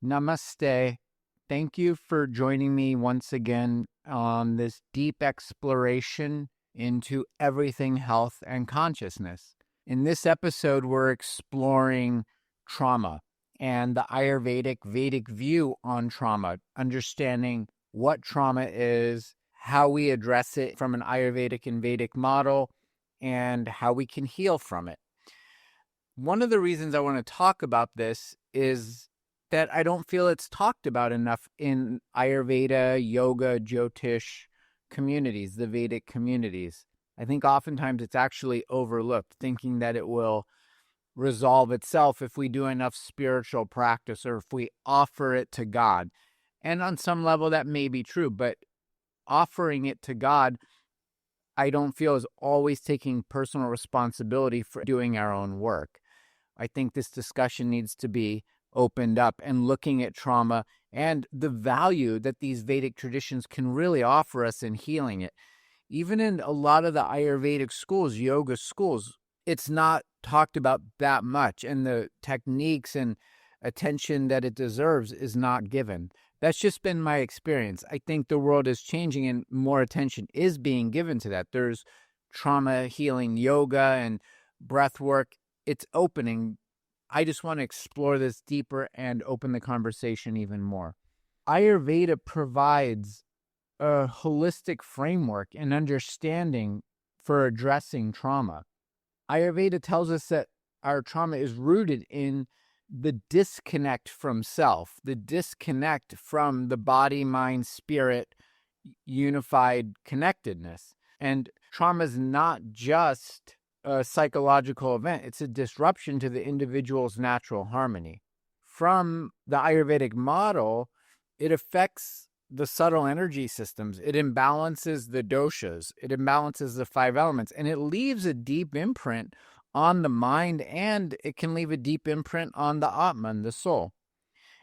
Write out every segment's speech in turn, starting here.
Namaste. Thank you for joining me once again on this deep exploration into everything health and consciousness. In this episode, we're exploring trauma and the Ayurvedic Vedic view on trauma, understanding what trauma is, how we address it from an Ayurvedic and Vedic model, and how we can heal from it. One of the reasons I want to talk about this is that I don't feel it's talked about enough in Ayurveda, yoga, Jyotish communities, the Vedic communities. I think oftentimes it's actually overlooked, thinking that it will resolve itself if we do enough spiritual practice or if we offer it to God. And on some level that may be true, but offering it to God, I don't feel is always taking personal responsibility for doing our own work. I think this discussion needs to be opened up and looking at trauma and the value that these Vedic traditions can really offer us in healing it. Even in a lot of the Ayurvedic schools, yoga schools, it's not talked about that much, and the techniques and attention that it deserves is not given. That's just been my experience. I think the world is changing and more attention is being given to that. There's trauma healing yoga and breath work. It's opening. I just want to explore this deeper and open the conversation even more. Ayurveda provides a holistic framework and understanding for addressing trauma. Ayurveda tells us that our trauma is rooted in the disconnect from self, the disconnect from the body, mind, spirit, unified connectedness. And trauma is not just a psychological event. It's a disruption to the individual's natural harmony. From the Ayurvedic model, it affects the subtle energy systems. It imbalances the doshas. It imbalances the 5 elements. And it leaves a deep imprint on the mind, and it can leave a deep imprint on the Atman, the soul.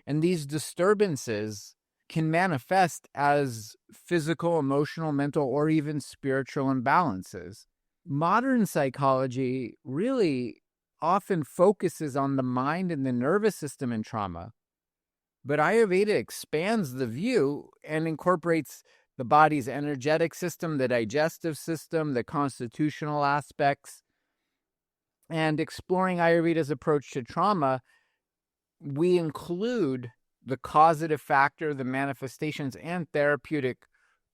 And these disturbances can manifest as physical, emotional, mental, or even spiritual imbalances. Modern psychology really often focuses on the mind and the nervous system in trauma, but Ayurveda expands the view and incorporates the body's energetic system, the digestive system, the constitutional aspects. And exploring Ayurveda's approach to trauma, we include the causative factor, the manifestations, and therapeutic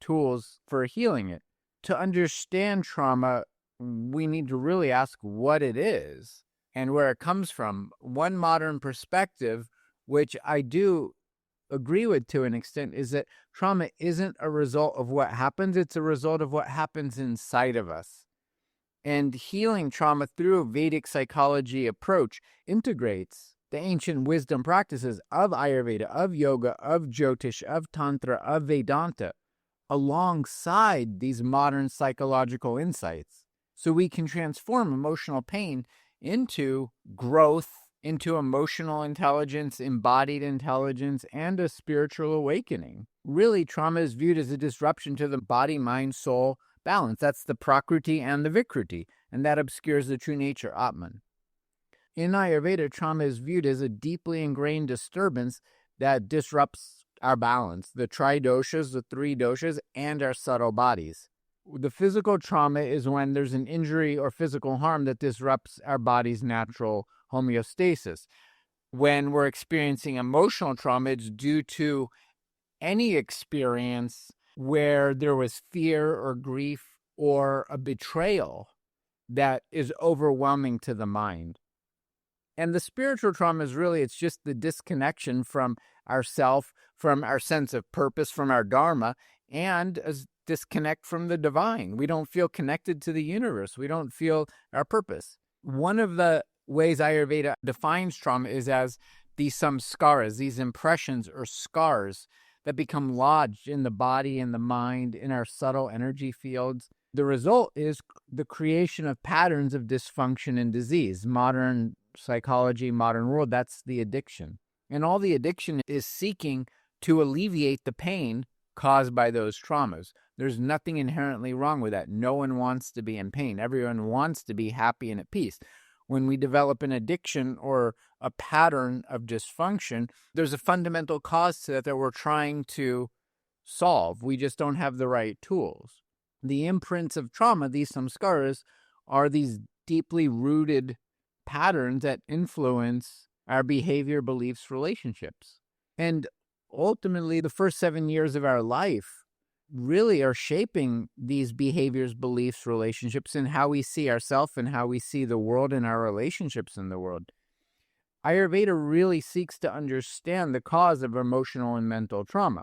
tools for healing it. To understand trauma, we need to really ask what it is and where it comes from. One modern perspective, which I do agree with to an extent, is that trauma isn't a result of what happens, it's a result of what happens inside of us. And healing trauma through a Vedic psychology approach integrates the ancient wisdom practices of Ayurveda, of yoga, of Jyotish, of Tantra, of Vedanta, alongside these modern psychological insights. So we can transform emotional pain into growth, into emotional intelligence, embodied intelligence, and a spiritual awakening. Really, trauma is viewed as a disruption to the body, mind, soul balance. That's the prakriti and the vikruti, and that obscures the true nature, Atman. In Ayurveda, trauma is viewed as a deeply ingrained disturbance that disrupts our balance, the tri-doshas, the 3 doshas, and our subtle bodies. The physical trauma is when there's an injury or physical harm that disrupts our body's natural homeostasis. When we're experiencing emotional trauma, it's due to any experience where there was fear or grief or a betrayal that is overwhelming to the mind. And the spiritual trauma is really, it's just the disconnection from ourself, from our sense of purpose, from our dharma, and a disconnect from the divine. We don't feel connected to the universe. We don't feel our purpose. One of the ways Ayurveda defines trauma is as these samskaras, these impressions or scars that become lodged in the body, in the mind, in our subtle energy fields. The result is the creation of patterns of dysfunction and disease. Modern psychology, modern world, that's the addiction. And all the addiction is seeking to alleviate the pain caused by those traumas. There's nothing inherently wrong with that. No one wants to be in pain. Everyone wants to be happy and at peace. When we develop an addiction or a pattern of dysfunction, there's a fundamental cause to that we're trying to solve. We just don't have the right tools. The imprints of trauma, these samskaras, are these deeply rooted patterns that influence our behavior, beliefs, relationships. And ultimately, the first 7 years of our life really are shaping these behaviors, beliefs, relationships, and how we see ourselves and how we see the world and our relationships in the world. Ayurveda really seeks to understand the cause of emotional and mental trauma.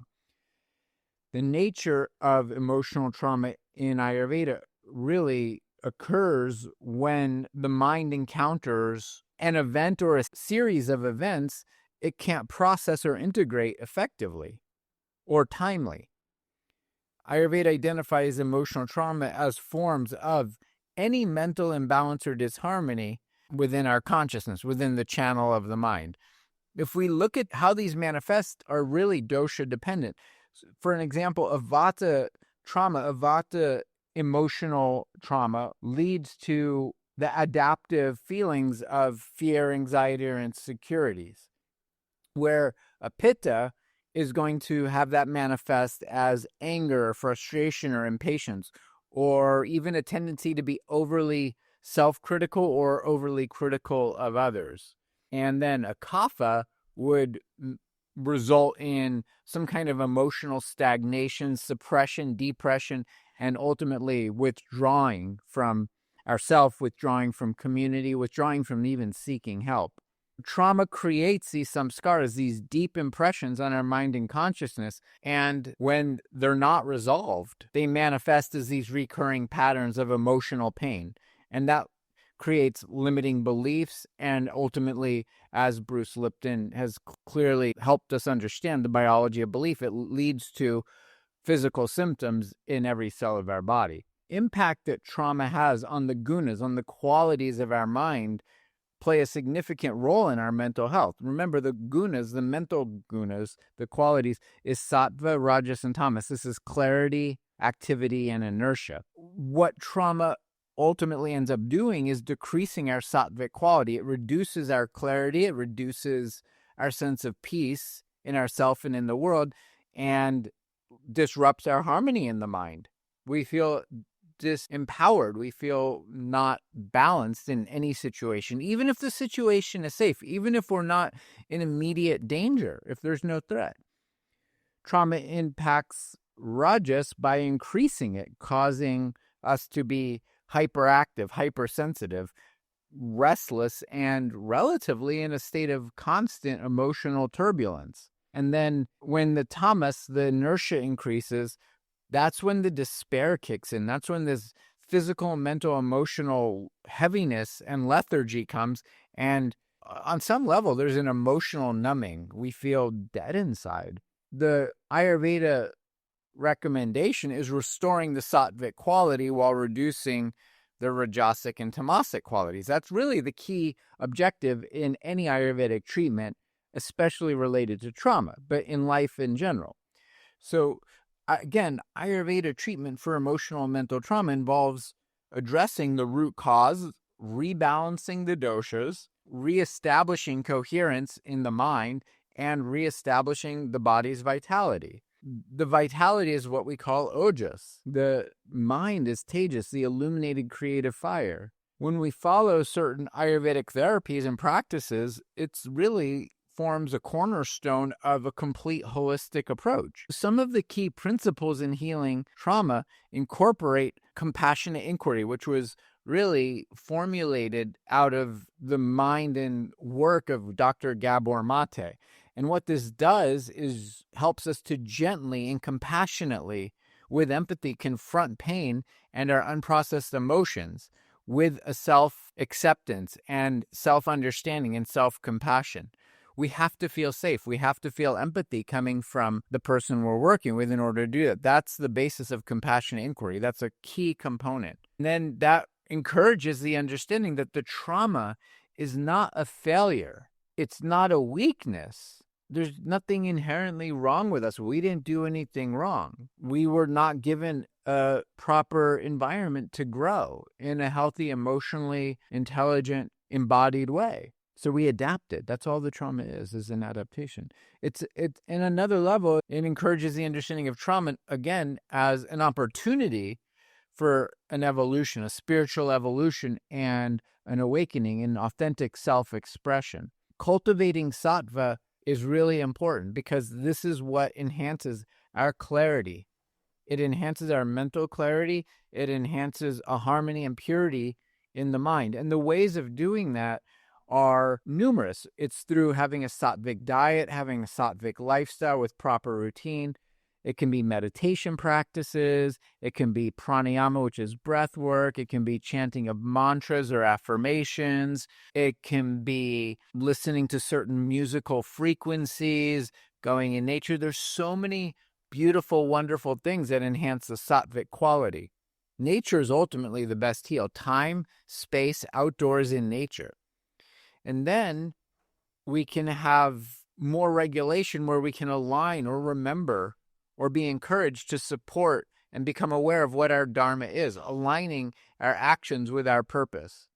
The nature of emotional trauma in Ayurveda really occurs when the mind encounters an event or a series of events it can't process or integrate effectively or timely. Ayurveda identifies emotional trauma as forms of any mental imbalance or disharmony within our consciousness, within the channel of the mind. If we look at how these manifest, are really dosha dependent. For an example, a vata trauma, a vata emotional trauma leads to the adaptive feelings of fear, anxiety, or insecurities, where a pitta is going to have that manifest as anger, or frustration, or impatience, or even a tendency to be overly self-critical or overly critical of others. And then a kapha would result in some kind of emotional stagnation, suppression, depression, and ultimately withdrawing from ourself, withdrawing from community, withdrawing from even seeking help. Trauma creates these samskaras, these deep impressions on our mind and consciousness, and when they're not resolved, they manifest as these recurring patterns of emotional pain. And that creates limiting beliefs, and ultimately, as Bruce Lipton has clearly helped us understand the biology of belief, it leads to physical symptoms in every cell of our body. Impact that trauma has on the gunas, on the qualities of our mind, play a significant role in our mental health. Remember, the gunas, the mental gunas, the qualities, is sattva, rajas, and tamas. This is clarity, activity, and inertia. What trauma ultimately ends up doing is decreasing our sattvic quality. It reduces our clarity, it reduces our sense of peace in ourself and in the world, and disrupts our harmony in the mind. We feel disempowered. We feel not balanced in any situation, even if the situation is safe, even if we're not in immediate danger, if there's no threat. Trauma impacts rajas by increasing it, causing us to be hyperactive, hypersensitive, restless, and relatively in a state of constant emotional turbulence. And then when the tamas, the inertia increases, that's when the despair kicks in. That's when this physical, mental, emotional heaviness and lethargy comes. And on some level, there's an emotional numbing. We feel dead inside. The Ayurveda recommendation is restoring the sattvic quality while reducing the rajasic and tamasic qualities. That's really the key objective in any Ayurvedic treatment, especially related to trauma, but in life in general. So again, Ayurveda treatment for emotional and mental trauma involves addressing the root cause, rebalancing the doshas, reestablishing coherence in the mind, and reestablishing the body's vitality. The vitality is what we call ojas. The mind is tejas, the illuminated creative fire. When we follow certain Ayurvedic therapies and practices, it's really forms a cornerstone of a complete holistic approach. Some of the key principles in healing trauma incorporate compassionate inquiry, which was really formulated out of the mind and work of Dr. Gabor Mate. And what this does is helps us to gently and compassionately, with empathy, confront pain and our unprocessed emotions with a self-acceptance and self-understanding and self-compassion. We have to feel safe. We have to feel empathy coming from the person we're working with in order to do that. That's the basis of compassionate inquiry. That's a key component. And then that encourages the understanding that the trauma is not a failure. It's not a weakness. There's nothing inherently wrong with us. We didn't do anything wrong. We were not given a proper environment to grow in a healthy, emotionally intelligent embodied way. So we adapted. That's all the trauma is an adaptation. It's in another level, it encourages the understanding of trauma, again, as an opportunity for an evolution, a spiritual evolution, and an awakening, an authentic self-expression. Cultivating sattva is really important because this is what enhances our clarity. It enhances our mental clarity. It enhances a harmony and purity in the mind. And the ways of doing that are numerous. It's through having a sattvic diet, having a sattvic lifestyle with proper routine. It can be meditation practices. It can be pranayama, which is breath work. It can be chanting of mantras or affirmations. It can be listening to certain musical frequencies, going in nature. There's so many beautiful, wonderful things that enhance the sattvic quality. Nature is ultimately the best heal. Time, space, outdoors in nature. And then we can have more regulation where we can align or remember or be encouraged to support and become aware of what our dharma is, aligning our actions with our purpose.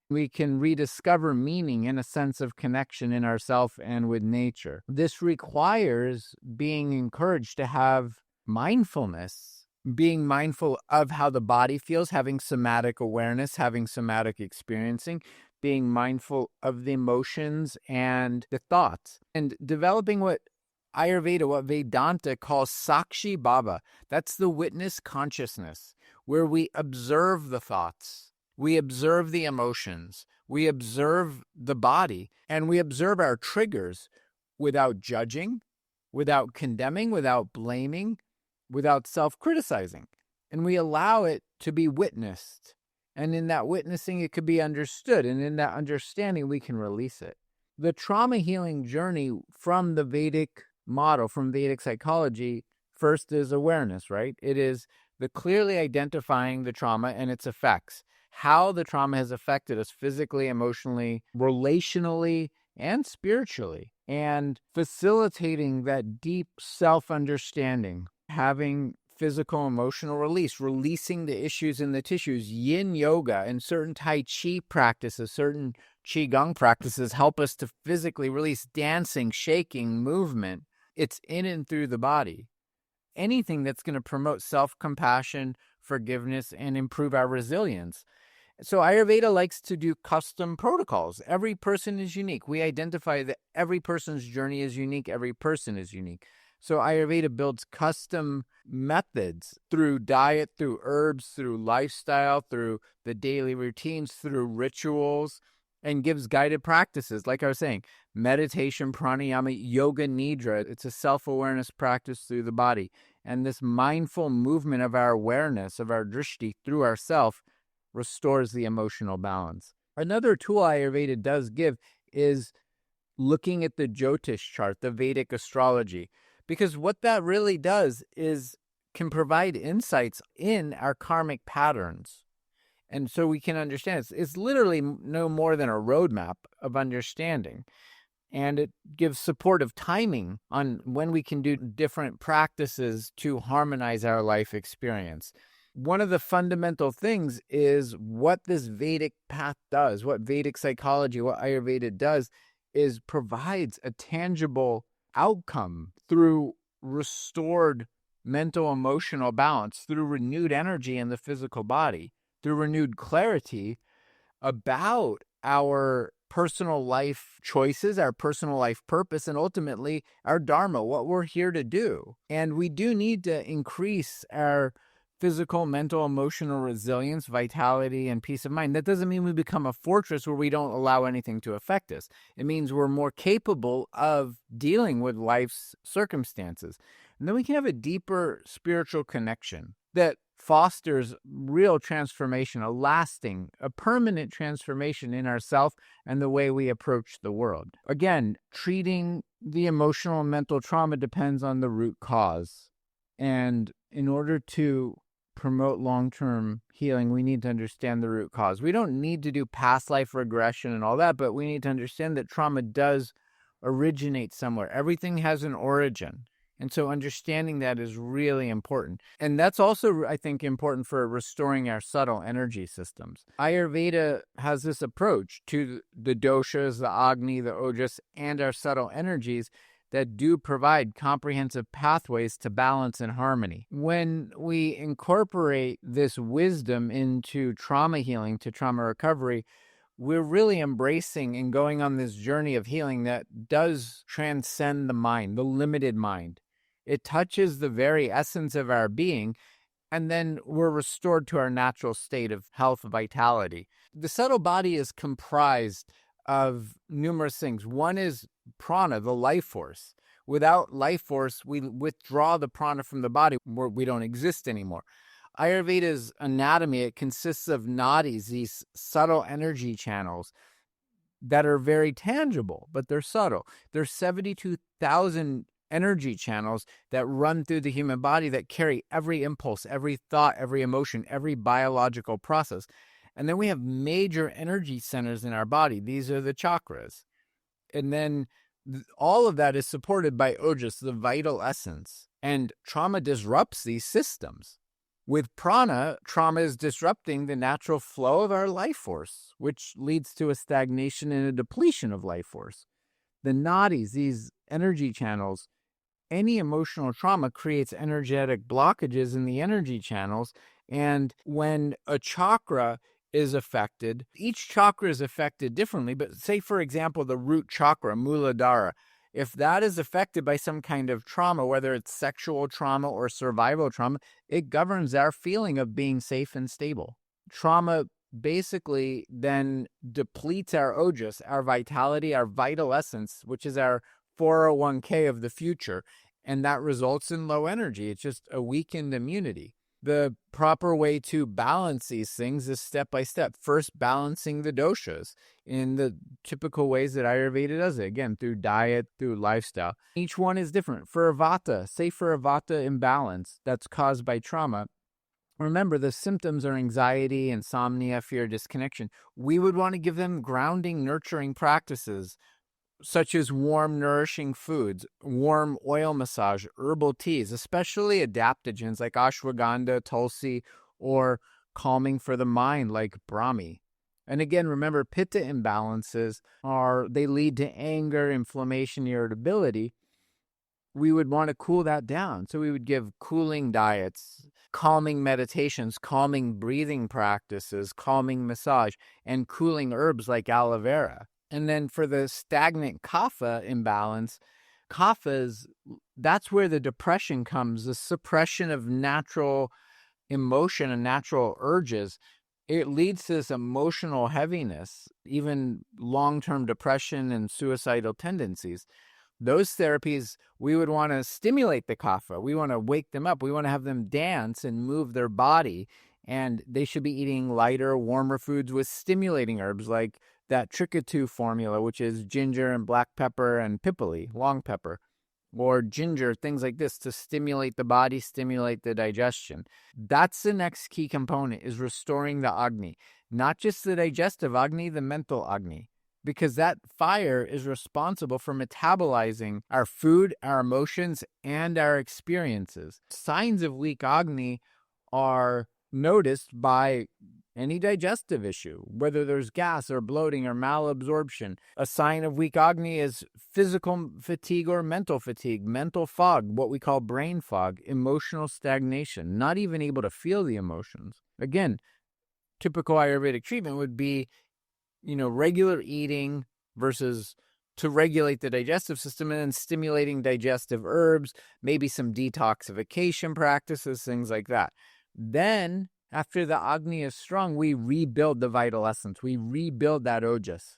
We can rediscover meaning and a sense of connection in ourself and with nature. This requires being encouraged to have mindfulness, being mindful of how the body feels, having somatic awareness, having somatic experiencing, being mindful of the emotions and the thoughts, and developing what Ayurveda, what Vedanta calls sakshi bhava. That's the witness consciousness, where we observe the thoughts, we observe the emotions, we observe the body, and we observe our triggers without judging, without condemning, without blaming, without self-criticizing. And we allow it to be witnessed. And in that witnessing, it could be understood. And in that understanding, we can release it. The trauma healing journey from the Vedic model, from Vedic psychology, first is awareness, right? It is the clearly identifying the trauma and its effects, how the trauma has affected us physically, emotionally, relationally, and spiritually, and facilitating that deep self-understanding, having physical, emotional release, releasing the issues in the tissues. Yin yoga and certain Tai Chi practices, certain Qigong practices help us to physically release. Dancing, shaking, movement. It's in and through the body. Anything that's going to promote self-compassion, forgiveness, and improve our resilience. So Ayurveda likes to do custom protocols. Every person is unique. We identify that every person's journey is unique. Every person is unique. So Ayurveda builds custom methods through diet, through herbs, through lifestyle, through the daily routines, through rituals, and gives guided practices. Like I was saying, meditation, pranayama, yoga nidra. It's a self-awareness practice through the body. And this mindful movement of our awareness, of our drishti through ourself, restores the emotional balance. Another tool Ayurveda does give is looking at the Jyotish chart, the Vedic astrology. Because what that really does is can provide insights in our karmic patterns. And so we can understand it's literally no more than a roadmap of understanding. And it gives supportive timing on when we can do different practices to harmonize our life experience. One of the fundamental things is what this Vedic path does, what Vedic psychology, what Ayurveda does, is provides a tangible outcome through restored mental emotional balance, through renewed energy in the physical body, through renewed clarity about our personal life choices, our personal life purpose, and ultimately our dharma, what we're here to do. And we do need to increase our physical, mental, emotional resilience, vitality, and peace of mind. That doesn't mean we become a fortress where we don't allow anything to affect us. It means we're more capable of dealing with life's circumstances. And then we can have a deeper spiritual connection that fosters real transformation, a lasting, a permanent transformation in ourself and the way we approach the world. Again, treating the emotional and mental trauma depends on the root cause. And in order to promote long-term healing, we need to understand the root cause. We don't need to do past life regression and all that, but we need to understand that trauma does originate somewhere. Everything has an origin. And so understanding that is really important. And that's also, I think, important for restoring our subtle energy systems. Ayurveda has this approach to the doshas, the agni, the ojas, and our subtle energies that do provide comprehensive pathways to balance and harmony. When we incorporate this wisdom into trauma healing, to trauma recovery, we're really embracing and going on this journey of healing that does transcend the mind, the limited mind. It touches the very essence of our being, and then we're restored to our natural state of health, vitality. The subtle body is comprised of numerous things. One is prana, the life force. Without life force, we withdraw the prana from the body, where we don't exist anymore. Ayurveda's anatomy, it consists of nadis, these subtle energy channels that are very tangible, but they're subtle. There's 72,000 energy channels that run through the human body that carry every impulse, every thought, every emotion, every biological process. And then we have major energy centers in our body. These are the chakras. And then all of that is supported by ojas, the vital essence. And trauma disrupts these systems. With prana, trauma is disrupting the natural flow of our life force, which leads to a stagnation and a depletion of life force. The nadis, these energy channels, any emotional trauma creates energetic blockages in the energy channels. And when a chakra is affected, each chakra is affected differently. But say, for example, the root chakra, Muladhara, if that is affected by some kind of trauma, whether it's sexual trauma or survival trauma, it governs our feeling of being safe and stable. Trauma basically then depletes our ojas, our vitality, our vital essence, which is our 401k of the future, and that results in low energy. It's just a weakened immunity. The proper way to balance these things is step by step. First, balancing the doshas in the typical ways that Ayurveda does it. Again, through diet, through lifestyle. Each one is different. For a vata, say for a vata imbalance that's caused by trauma, remember the symptoms are anxiety, insomnia, fear, disconnection. We would want to give them grounding, nurturing practices, such as warm, nourishing foods, warm oil massage, herbal teas, especially adaptogens like ashwagandha, tulsi, or calming for the mind like brahmi. And again, remember, pitta imbalances they lead to anger, inflammation, irritability. We would want to cool that down. So we would give cooling diets, calming meditations, calming breathing practices, calming massage, and cooling herbs like aloe vera. And then for the stagnant kapha imbalance, that's where the depression comes, the suppression of natural emotion and natural urges. It leads to this emotional heaviness, even long-term depression and suicidal tendencies. Those therapies, we would want to stimulate the kapha. We want to wake them up. We want to have them dance and move their body. And they should be eating lighter, warmer foods with stimulating herbs like that Trikatu formula, which is ginger and black pepper and pipali, long pepper, or ginger, things like this to stimulate the body, stimulate the digestion. That's the next key component, is restoring the agni. Not just the digestive agni, the mental agni, because that fire is responsible for metabolizing our food, our emotions, and our experiences. Signs of weak agni are noticed by any digestive issue, whether there's gas or bloating or malabsorption. A sign of weak agni is physical fatigue or mental fatigue, mental fog, what we call brain fog, emotional stagnation, not even able to feel the emotions. Again, typical Ayurvedic treatment would be, regular eating versus to regulate the digestive system, and then stimulating digestive herbs, maybe some detoxification practices, things like that. Then, after the agni is strong, we rebuild the vital essence. We rebuild that ojas.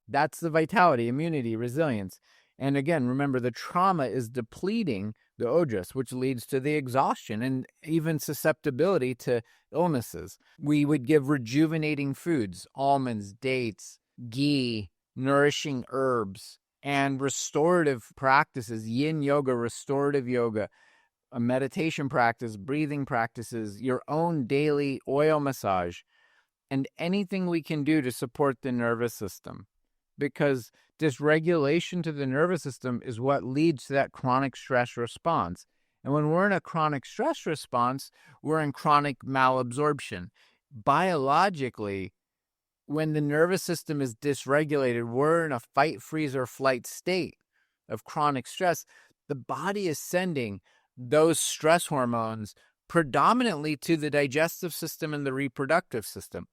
That's the vitality, immunity, resilience. And again, remember, the trauma is depleting the ojas, which leads to the exhaustion and even susceptibility to illnesses. We would give rejuvenating foods, almonds, dates, ghee, nourishing herbs, and restorative practices, yin yoga, restorative yoga, a meditation practice, breathing practices, your own daily oil massage, and anything we can do to support the nervous system. because dysregulation to the nervous system is what leads to that chronic stress response. And when we're in a chronic stress response, we're in chronic malabsorption. Biologically, when the nervous system is dysregulated, we're in a fight, freeze, or flight state of chronic stress. The body is sending those stress hormones predominantly to the digestive system and the reproductive system.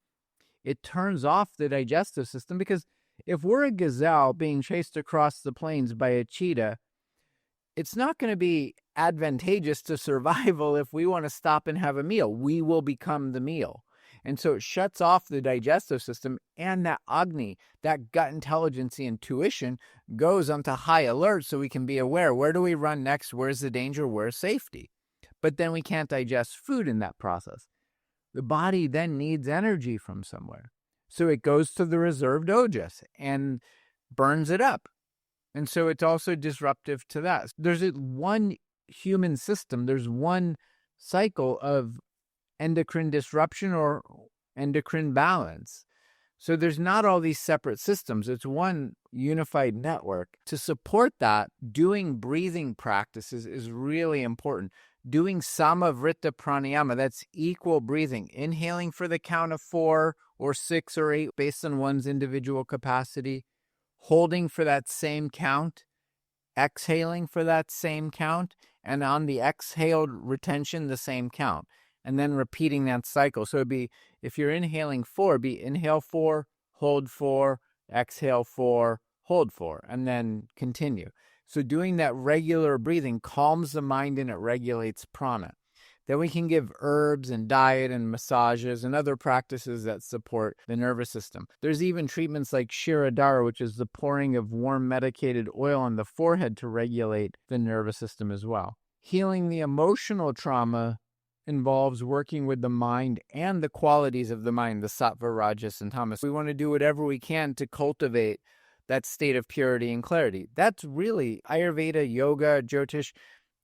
It turns off the digestive system because if we're a gazelle being chased across the plains by a cheetah, it's not going to be advantageous to survival if we want to stop and have a meal. We will become the meal. And so it shuts off the digestive system, and that agni, that gut intelligence, intuition, goes onto high alert so we can be aware. Where do we run next? Where's the danger? Where's safety? But then we can't digest food in that process. The body then needs energy from somewhere. So it goes to the reserved ojas and burns it up. And so it's also disruptive to that. There's one human system, there's one cycle of endocrine disruption or endocrine balance. So there's not all these separate systems. It's one unified network. To support that, doing breathing practices is really important. Doing samavrita pranayama, that's equal breathing, inhaling for the count of 4 or 6 or 8 based on one's individual capacity, holding for that same count, exhaling for that same count, and on the exhaled retention, the same count, and then repeating that cycle. So it'd be, if you're inhaling 4, be inhale 4, hold 4, exhale 4, hold 4, and then continue. So doing that regular breathing calms the mind and it regulates prana. Then we can give herbs and diet and massages and other practices that support the nervous system. There's even treatments like Shirodhara, which is the pouring of warm medicated oil on the forehead to regulate the nervous system as well. Healing the emotional trauma involves working with the mind and the qualities of the mind, the sattva, rajas, and tamas. We want to do whatever we can to cultivate that state of purity and clarity. That's really Ayurveda, yoga, Jyotish.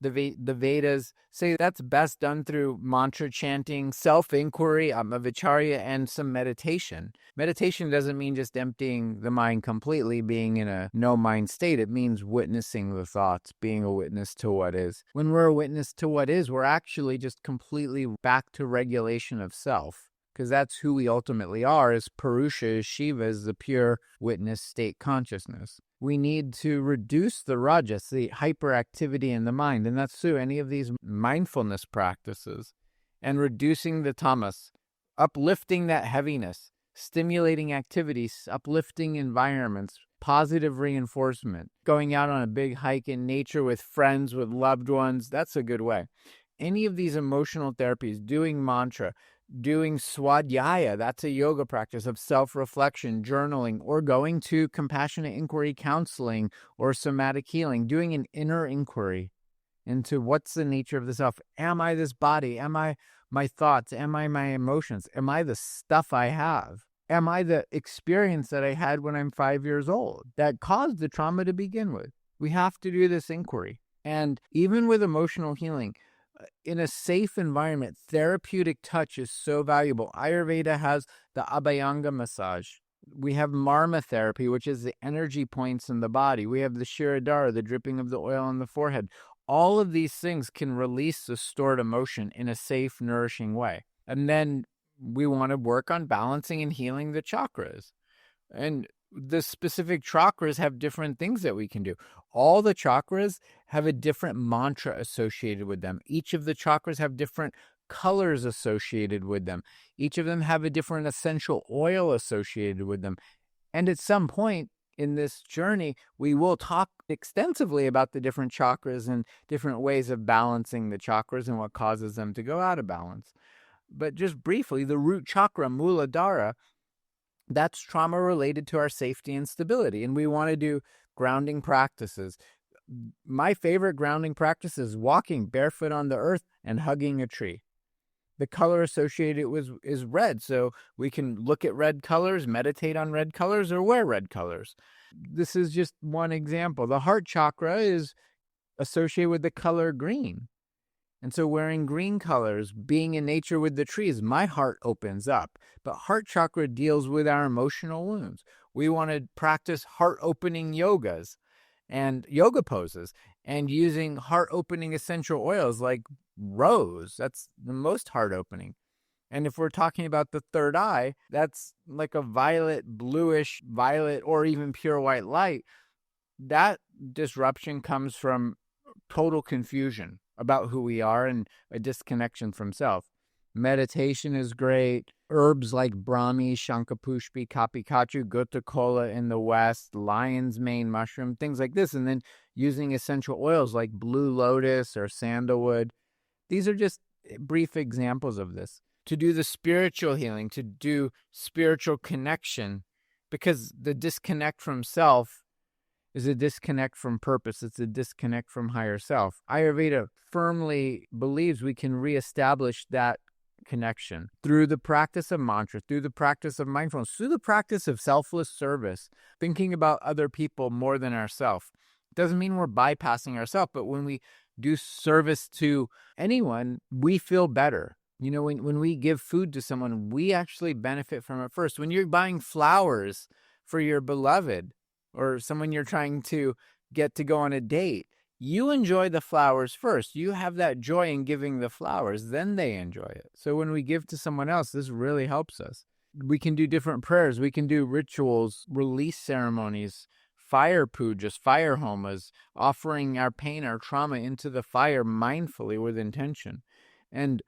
The Vedas say that's best done through mantra chanting, self-inquiry, vicharya, and some meditation. Meditation doesn't mean just emptying the mind completely, being in a no-mind state. It means witnessing the thoughts, being a witness to what is. When we're a witness to what is, we're actually just completely back to regulation of self, because that's who we ultimately are, is Purusha, is Shiva, is the pure witness state consciousness. We need to reduce the rajas, the hyperactivity in the mind, and that's through any of these mindfulness practices, and reducing the tamas, uplifting that heaviness, stimulating activities, uplifting environments, positive reinforcement, going out on a big hike in nature with friends, with loved ones, that's a good way. Any of these emotional therapies, doing mantra, doing swadhyaya, that's a yoga practice of self-reflection, journaling, or going to compassionate inquiry counseling or somatic healing, doing an inner inquiry into what's the nature of the self. Am I this body? Am I my thoughts? Am I my emotions? Am I the stuff I have? Am I the experience that I had when I'm 5 years old that caused the trauma to begin with? We have to do this inquiry. And even with emotional healing, in a safe environment, therapeutic touch is so valuable. Ayurveda has the abhyanga massage. We have marma therapy, which is the energy points in the body. We have the Shirodhara, the dripping of the oil on the forehead. All of these things can release the stored emotion in a safe, nourishing way. And then we want to work on balancing and healing the chakras. And the specific chakras have different things that we can do. All the chakras have a different mantra associated with them. Each of the chakras have different colors associated with them. Each of them have a different essential oil associated with them. And at some point in this journey, we will talk extensively about the different chakras and different ways of balancing the chakras and what causes them to go out of balance. But just briefly, the root chakra, Muladhara, that's trauma related to our safety and stability. And we want to do grounding practices. My favorite grounding practice is walking barefoot on the earth and hugging a tree. The color associated is red. So we can look at red colors, meditate on red colors, or wear red colors. This is just one example. The heart chakra is associated with the color green. And so wearing green colors, being in nature with the trees, my heart opens up. But heart chakra deals with our emotional wounds. We want to practice heart-opening yogas and yoga poses and using heart-opening essential oils like rose. That's the most heart-opening. And if we're talking about the third eye, that's like a violet, bluish violet, or even pure white light. That disruption comes from total confusion about who we are and a disconnection from self. Meditation is great. Herbs like Brahmi, Shankapushpi, Kapikachu, Gutta in the West, lion's mane mushroom, things like this. And then using essential oils like blue lotus or sandalwood. These are just brief examples of this. To do the spiritual healing, to do spiritual connection, because the disconnect from self is a disconnect from purpose. It's a disconnect from higher self. Ayurveda firmly believes we can reestablish that connection through the practice of mantra, through the practice of mindfulness, through the practice of selfless service, thinking about other people more than ourselves. It doesn't mean we're bypassing ourselves, but when we do service to anyone, we feel better. When we give food to someone, we actually benefit from it first. When you're buying flowers for your beloved or someone you're trying to get to go on a date, you enjoy the flowers first. You have that joy in giving the flowers, then they enjoy it. So when we give to someone else, this really helps us. We can do different prayers. We can do rituals, release ceremonies, fire pujas, fire homas, offering our pain, our trauma into the fire mindfully with intention. And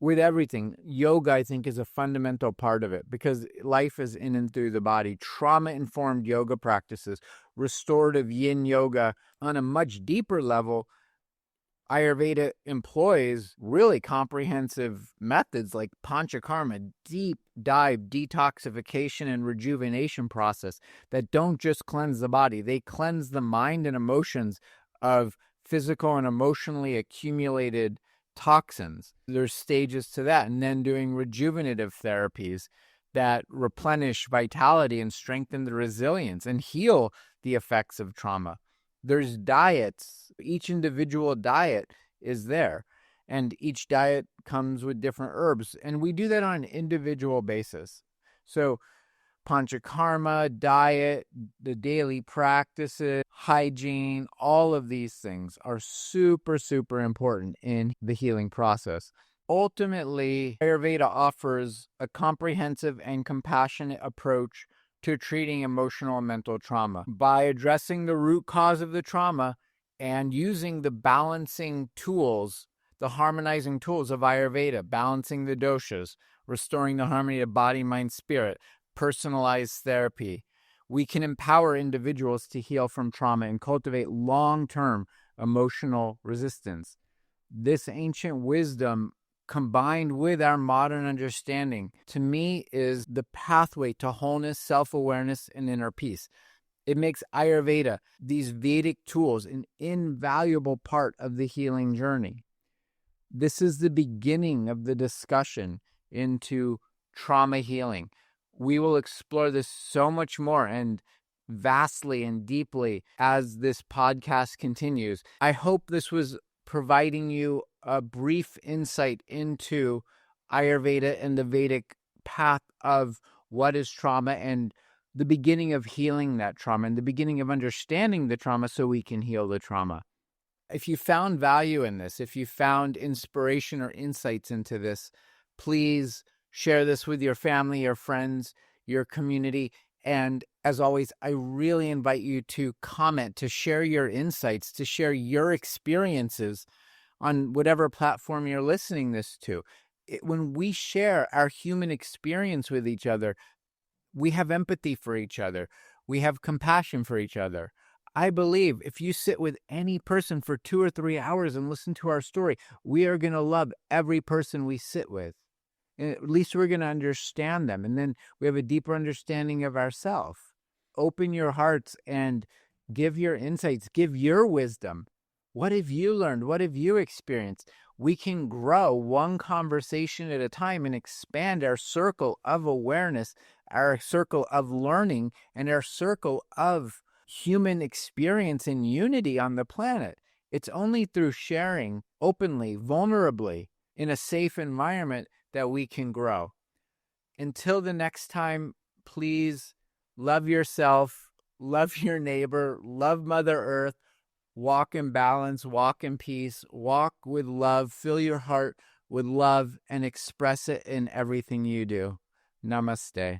with everything, yoga, I think, is a fundamental part of it because life is in and through the body. Trauma-informed yoga practices, restorative yin yoga on a much deeper level. Ayurveda employs really comprehensive methods like panchakarma, deep dive detoxification and rejuvenation process that don't just cleanse the body. They cleanse the mind and emotions of physical and emotionally accumulated toxins. There's stages to that. And then doing rejuvenative therapies that replenish vitality and strengthen the resilience and heal the effects of trauma. There's diets. Each individual diet is there. And each diet comes with different herbs. And we do that on an individual basis. So panchakarma, diet, the daily practices, hygiene, all of these things are super, super important in the healing process. Ultimately, Ayurveda offers a comprehensive and compassionate approach to treating emotional and mental trauma by addressing the root cause of the trauma and using the balancing tools, the harmonizing tools of Ayurveda, balancing the doshas, restoring the harmony of body, mind, spirit, personalized therapy. We can empower individuals to heal from trauma and cultivate long-term emotional resistance. This ancient wisdom, combined with our modern understanding, to me is the pathway to wholeness, self-awareness, and inner peace. It makes Ayurveda, these Vedic tools, an invaluable part of the healing journey. This is the beginning of the discussion into trauma healing. We will explore this so much more and vastly and deeply as this podcast continues. I hope this was providing you a brief insight into Ayurveda and the Vedic path of what is trauma and the beginning of healing that trauma and the beginning of understanding the trauma so we can heal the trauma. If you found value in this, if you found inspiration or insights into this, please share this with your family, your friends, your community. And as always, I really invite you to comment, to share your insights, to share your experiences on whatever platform you're listening this to. When we share our human experience with each other, we have empathy for each other. We have compassion for each other. I believe if you sit with any person for 2 or 3 hours and listen to our story, we are going to love every person we sit with. At least we're going to understand them. And then we have a deeper understanding of ourselves. Open your hearts and give your insights, give your wisdom. What have you learned? What have you experienced? We can grow one conversation at a time and expand our circle of awareness, our circle of learning, and our circle of human experience and unity on the planet. It's only through sharing openly, vulnerably, in a safe environment that we can grow. Until the next time, please love yourself, love your neighbor, love Mother Earth, walk in balance, walk in peace, walk with love, fill your heart with love, and express it in everything you do. Namaste.